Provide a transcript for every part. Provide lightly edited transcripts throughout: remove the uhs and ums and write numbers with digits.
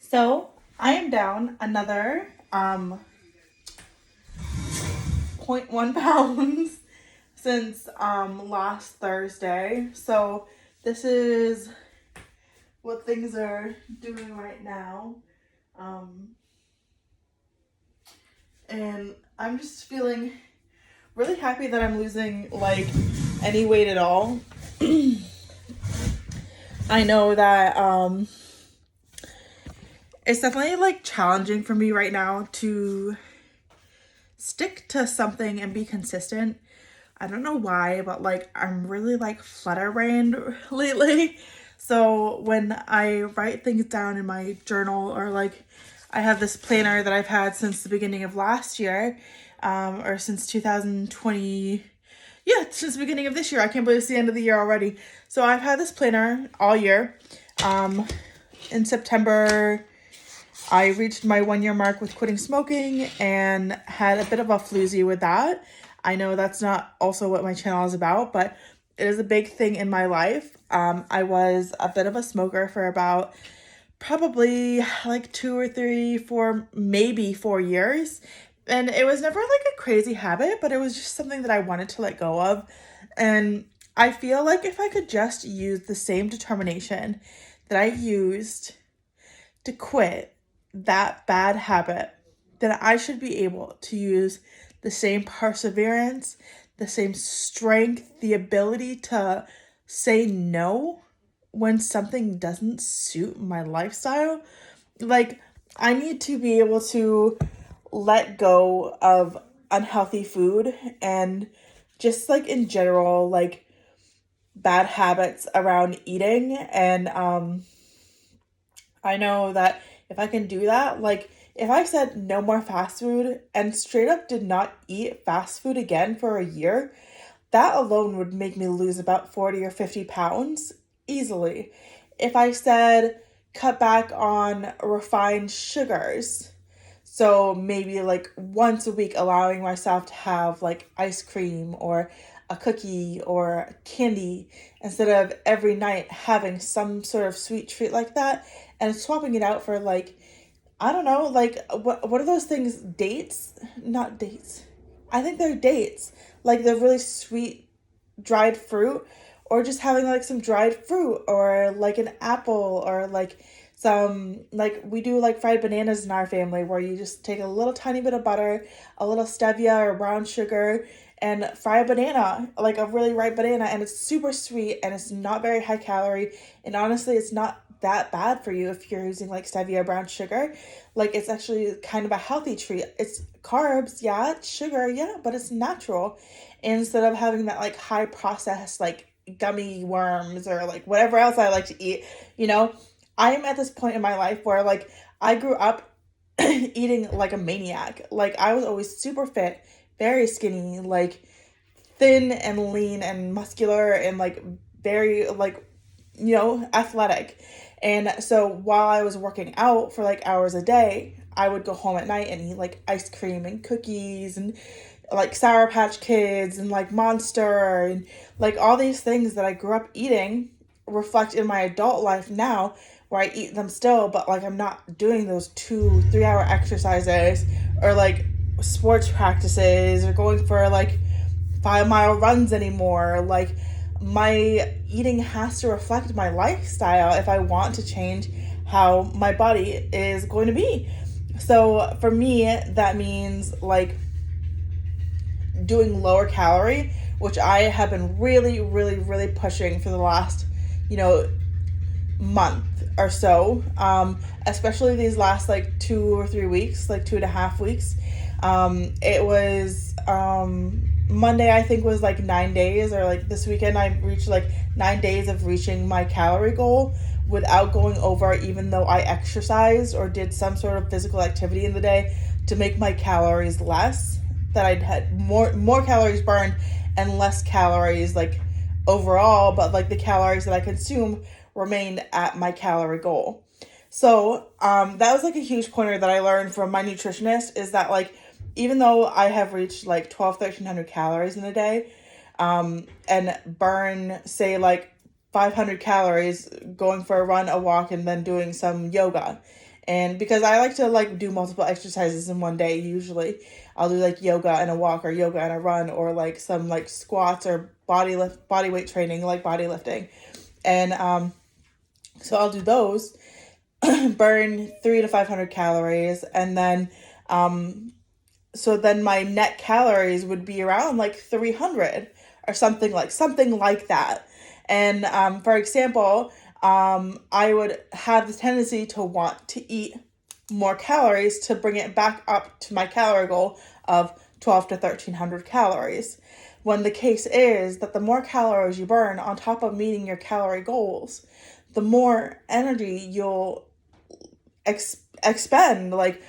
So I am down another 0.1 pounds since last Thursday. So this is what things are doing right now. Um, and I'm just feeling really happy that I'm losing like any weight at all. I know that it's definitely like challenging for me right now to stick to something and be consistent. I don't know why, but like I'm really like flutterbrained lately. So when I write things down in my journal, or like I have this planner that I've had since the beginning of last year, or since 2020. Yeah, since the beginning of this year. I can't believe it's the end of the year already. So I've had this planner all year. In September, I reached my 1 year mark with quitting smoking and had a bit of a floozy with that. I know that's not also what my channel is about, but it is a big thing in my life. I was a bit of a smoker for about probably like 2 or 3, 4, maybe 4 years. And it was never like a crazy habit, but it was just something that I wanted to let go of. And I feel like if I could just use the same determination that I used to quit that bad habit, then I should be able to use the same perseverance, the same strength, the ability to say no when something doesn't suit my lifestyle. Like, I need to be able to let go of unhealthy food and just like in general, like bad habits around eating. And I know that if I can do that, like if I said no more fast food and straight up did not eat fast food again for a year, that alone would make me lose about 40 or 50 pounds easily. If I said cut back on refined sugars, so maybe like once a week allowing myself to have like ice cream or a cookie or candy instead of every night having some sort of sweet treat like that, and swapping it out for like, I don't know, like what are those things? Dates? Not dates. I think they're dates. Like the really sweet dried fruit, or just having like some dried fruit or like an apple, or like some, like we do like fried bananas in our family, where you just take a little tiny bit of butter, a little stevia or brown sugar, and fry a banana, like a really ripe banana, and it's super sweet and it's not very high calorie, and honestly it's not that bad for you if you're using like stevia or brown sugar. Like it's actually kind of a healthy treat. It's carbs, yeah, it's sugar, yeah, but it's natural. Instead of having that like high processed like gummy worms or like whatever else I like to eat, you know, I am at this point in my life where like I grew up eating like a maniac. Like I was always super fit, very skinny, like thin and lean and muscular and like very like, athletic. And so while I was working out for like hours a day, I would go home at night and eat like ice cream and cookies and like Sour Patch Kids and like Monster and like all these things that I grew up eating reflect in my adult life now, where I eat them still, but like I'm not doing those 2 3 hour exercises or like sports practices or going for like 5 mile runs anymore. Like my eating has to reflect my lifestyle if I want to change how my body is going to be. So for me, that means like doing lower calorie, which I have been really, really, really pushing for the last, month or so, especially these last like 2 or 3 weeks, like 2.5 weeks. It was Monday, I think, was like 9 days, or like this weekend I reached like 9 days of reaching my calorie goal without going over, even though I exercised or did some sort of physical activity in the day to make my calories less, that I'd had more calories burned and less calories like overall, but like the calories that I consume remained at my calorie goal. So that was like a huge pointer that I learned from my nutritionist, is that like even though I have reached like 1,200 to 1,300 calories in a day, and burn say like 500 calories going for a run, a walk, and then doing some yoga And because I like to like do multiple exercises in one day, usually I'll do like yoga and a walk, or yoga and a run, or like some like squats or body weight training, like body lifting. And so I'll do those, burn 300 to 500 calories, and then so then my net calories would be around like 300 or something like that. And for example, I would have the tendency to want to eat more calories to bring it back up to my calorie goal of 12 to 1300 calories. When the case is that the more calories you burn on top of meeting your calorie goals, the more energy you'll expend. Like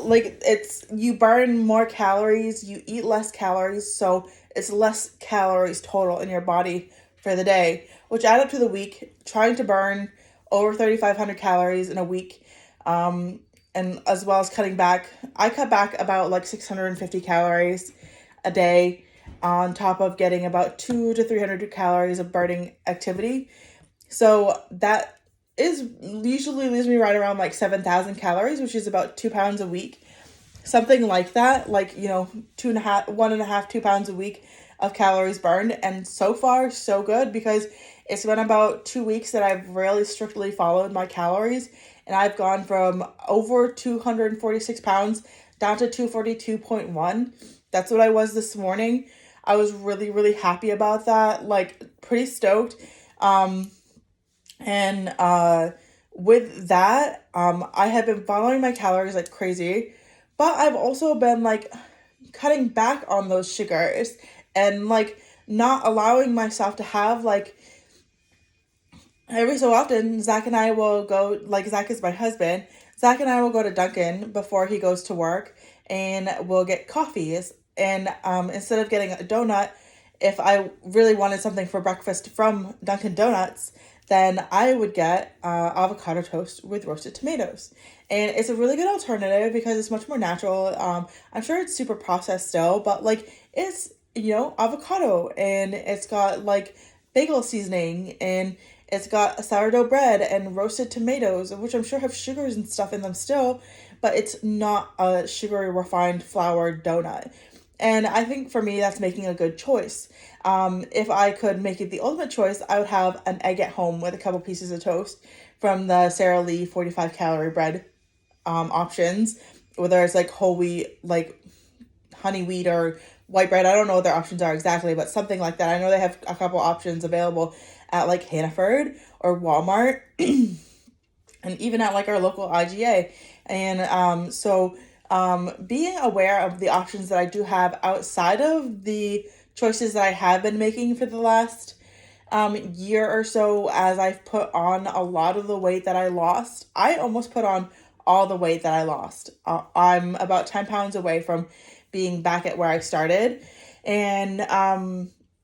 it's, you burn more calories, you eat less calories, so it's less calories total in your body for the day, which add up to the week. Trying to burn over 3,500 calories in a week, and as well as cutting back, I cut back about like 650 calories a day, on top of getting about 2 to 300 calories of burning activity. So that is usually leaves me right around like 7,000 calories, which is about 2 pounds a week, something like that. Like, 1.5, 2 pounds a week of calories burned. And so far, so good, because it's been about 2 weeks that I've really strictly followed my calories, and I've gone from over 246 pounds down to 242.1. That's what I was this morning. I was really, really happy about that, like pretty stoked. And with that, I have been following my calories like crazy, but I've also been like cutting back on those sugars, and like not allowing myself to have like, every so often, Zach and I will go, like, Zach is my husband. Zach and I will go to Dunkin' before he goes to work, and we'll get coffees. And instead of getting a donut, if I really wanted something for breakfast from Dunkin' Donuts, then I would get avocado toast with roasted tomatoes. And it's a really good alternative because it's much more natural. I'm sure it's super processed still, but like it's, avocado, and it's got like bagel seasoning, and it's got a sourdough bread and roasted tomatoes, which I'm sure have sugars and stuff in them still, but it's not a sugary refined flour donut. And I think for me, that's making a good choice. If I could make it the ultimate choice, I would have an egg at home with a couple pieces of toast from the Sara Lee 45 calorie bread options, whether it's like whole wheat, like honey wheat, or white bread. I don't know what their options are exactly, but something like that. I know they have a couple options available at like Hannaford or Walmart, and even at like our local IGA. And being aware of the options that I do have outside of the choices that I have been making for the last year or so, as I've put on a lot of the weight that I lost. I almost put on all the weight that I lost. I'm about 10 pounds away from being back at where I started. And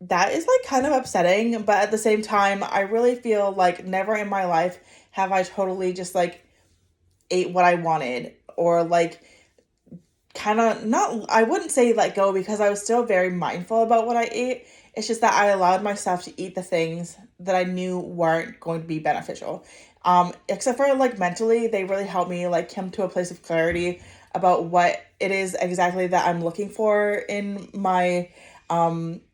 that is like kind of upsetting, but at the same time, I really feel like never in my life have I totally just like ate what I wanted, or like kind of not, I wouldn't say let go, because I was still very mindful about what I ate. It's just that I allowed myself to eat the things that I knew weren't going to be beneficial. Except for like mentally, they really helped me like come to a place of clarity about what it is exactly that I'm looking for in my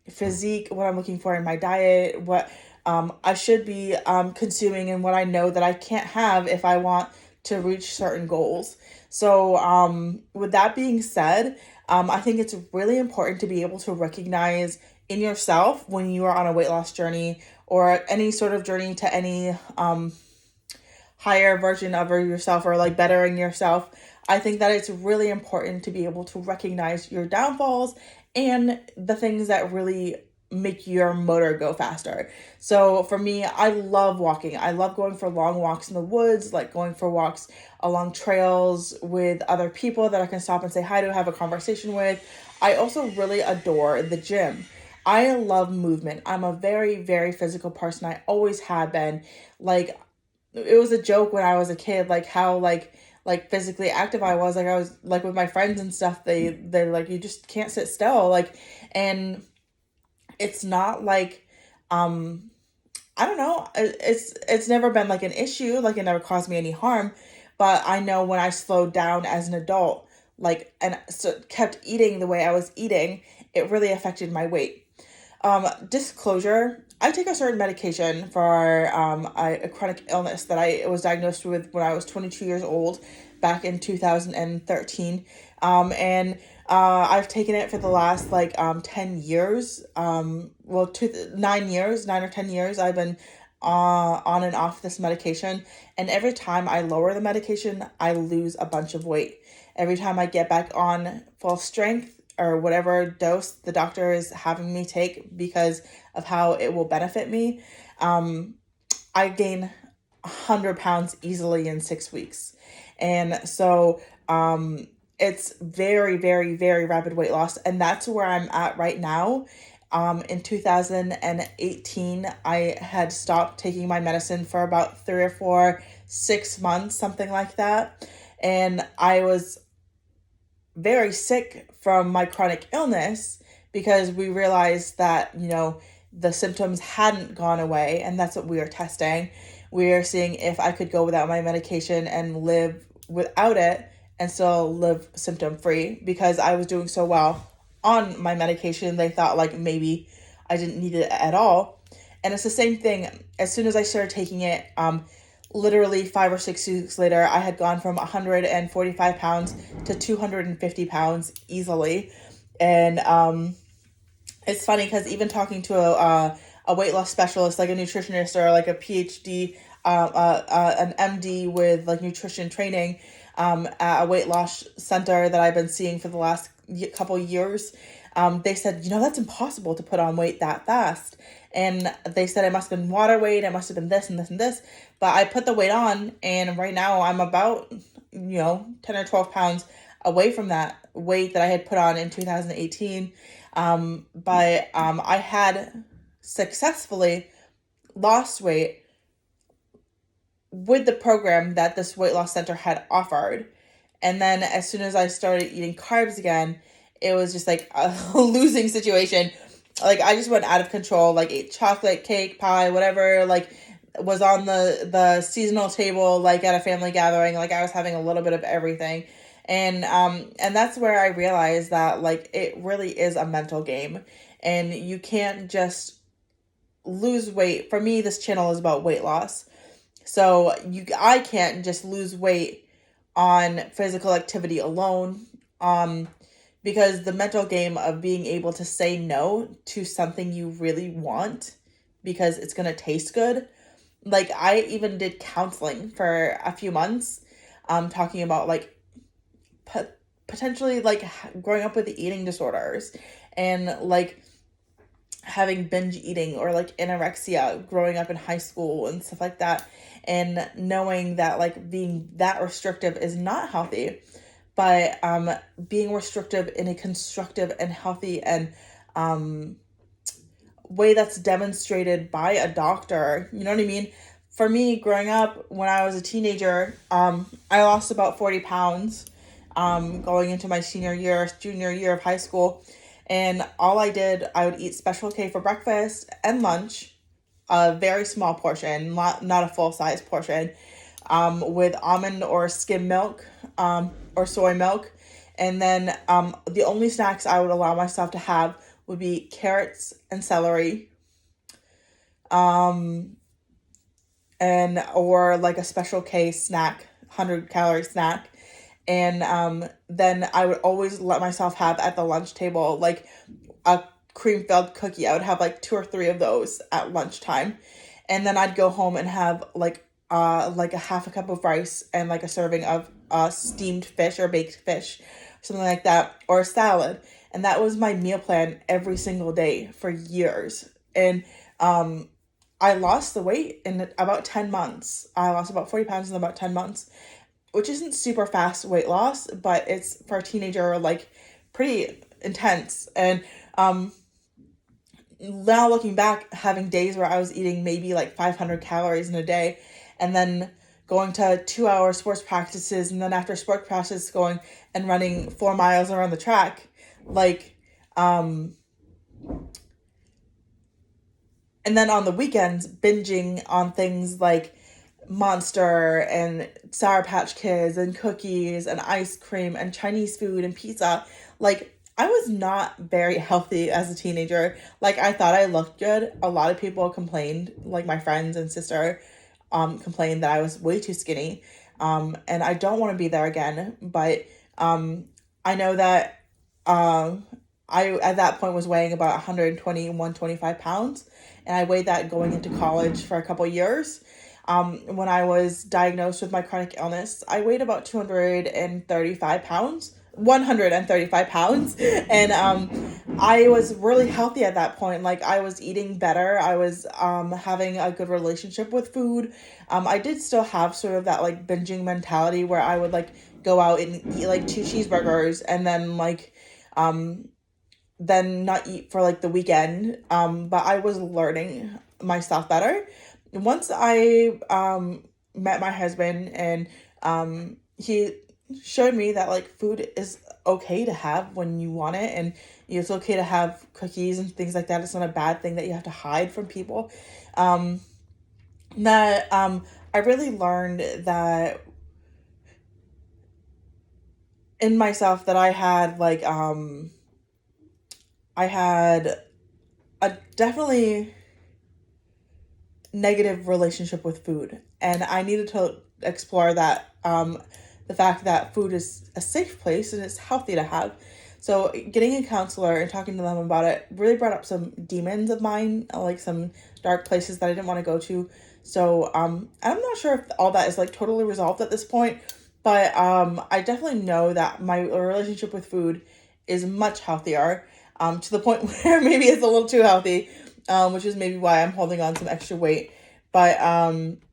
physique, what I'm looking for in my diet, what I should be consuming, and what I know that I can't have if I want to reach certain goals. So with that being said, I think it's really important to be able to recognize in yourself when you are on a weight loss journey, or any sort of journey to any higher version of yourself, or like bettering yourself. I think that it's really important to be able to recognize your downfalls and the things that really make your motor go faster. So for me, I love walking. I love going for long walks in the woods, like going for walks along trails with other people that I can stop and say hi to, have a conversation with. I also really adore the gym. I love movement. I'm a very, very physical person. I always have been. Like, it was a joke when I was a kid, like how like physically active I was. Like I was like with my friends and stuff, they're like, you just can't sit still. Like, and it's not like I don't know, it's never been like an issue, like it never caused me any harm, But I know when I slowed down as an adult, like, and so kept eating the way I was eating, it really affected my weight. Disclosure, I take a certain medication for a chronic illness that I was diagnosed with when I was 22 years old back in 2013. And I've taken it for the last 10 years. 9 years, 9 or 10 years, I've been on and off this medication. And every time I lower the medication, I lose a bunch of weight. Every time I get back on full strength, or whatever dose the doctor is having me take because of how it will benefit me, I gain 100 pounds easily in 6 weeks. And so it's very, very, very rapid weight loss. And that's where I'm at right now. In 2018, I had stopped taking my medicine for about 3 or 4, 6 months, something like that. And I was very sick from my chronic illness because we realized that, the symptoms hadn't gone away, and that's what we were testing. We are seeing if I could go without my medication and live without it and still live symptom free, because I was doing so well on my medication. They thought maybe I didn't need it at all. And it's the same thing. As soon as I started taking it, literally 5 or 6 weeks later, I had gone from 145 pounds to 250 pounds easily. And it's funny because even talking to a weight loss specialist, like a nutritionist or like a PhD, an MD with nutrition training at a weight loss center that I've been seeing for the last couple years, they said, that's impossible to put on weight that fast. And they said it must have been water weight, it must have been this and this and this. But I put the weight on, and right now I'm about, 10 or 12 pounds away from that weight that I had put on in 2018. But I had successfully lost weight with the program that this weight loss center had offered. And then as soon as I started eating carbs again, it was just a losing situation. I just went out of control, ate chocolate, cake, pie, whatever, was on the seasonal table, at a family gathering. I was having a little bit of everything. And that's where I realized that, it really is a mental game. And you can't just lose weight. For me, this channel is about weight loss. So I can't just lose weight on physical activity alone. Because the mental game of being able to say no to something you really want because it's going to taste good. I even did counseling for a few months, talking about potentially growing up with eating disorders and having binge eating or anorexia growing up in high school and stuff like that. And knowing that being that restrictive is not healthy. But being restrictive in a constructive and healthy and way that's demonstrated by a doctor. You know what I mean? For me, growing up, when I was a teenager, I lost about 40 pounds going into my junior year of high school. And all I did, I would eat Special K for breakfast and lunch, a very small portion, not a full-size portion, with almond or skim milk, or soy milk. And then the only snacks I would allow myself to have would be carrots and celery, and or a Special K snack, 100-calorie snack. And then I would always let myself have at the lunch table a cream-filled cookie. I would have 2 or 3 of those at lunchtime. And then I'd go home and have a half a cup of rice and a serving of steamed fish or baked fish, something like that, or a salad. And that was my meal plan every single day for years. And I lost the weight in about 10 months. I lost about 40 pounds in about 10 months, which isn't super fast weight loss, but it's for a teenager pretty intense. And now looking back, having days where I was eating maybe 500 calories in a day, and then going to 2-hour sports practices, and then after sports practice going and running 4 miles around the track, and then on the weekends binging on things like Monster and Sour Patch Kids and cookies and ice cream and Chinese food and pizza. Like, I was not very healthy as a teenager. Like, I thought I looked good. A lot of people complained, like my friends and sister complained that I was way too skinny. And I don't want to be there again, but I know that I at that point was weighing about 120, 125 pounds, and I weighed that going into college for a couple years. When I was diagnosed with my chronic illness, I weighed about 235 pounds. 135 pounds, and I was really healthy at that point. Like, I was eating better, I was having a good relationship with food. I did still have sort of that like binging mentality where I would like go out and eat like two cheeseburgers and then like then not eat for like the weekend. But I was learning myself better once I met my husband, and he showed me that like food is okay to have when you want it, and it's okay to have cookies and things like that. It's not a bad thing that you have to hide from people. That I really learned that in myself that I had a definitely negative relationship with food, and I needed to explore that, the fact that food is a safe place and it's healthy to have. So getting a counselor and talking to them about it really brought up some demons of mine, like some dark places that I didn't want to go to. So I'm not sure if all that is like totally resolved at this point, but I definitely know that my relationship with food is much healthier, to the point where maybe it's a little too healthy, which is maybe why I'm holding on some extra weight. But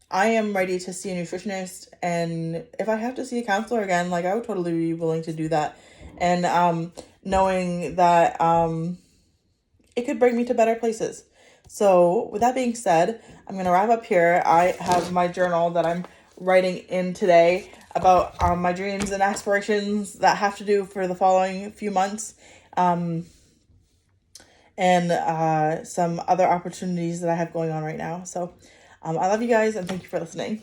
I am ready to see a nutritionist, and if I have to see a counselor again, like, I would totally be willing to do that. And knowing that it could bring me to better places. So with that being said, I'm going to wrap up here. I have my journal that I'm writing in today about my dreams and aspirations that have to do for the following few months. And some other opportunities that I have going on right now. So I love you guys, and thank you for listening.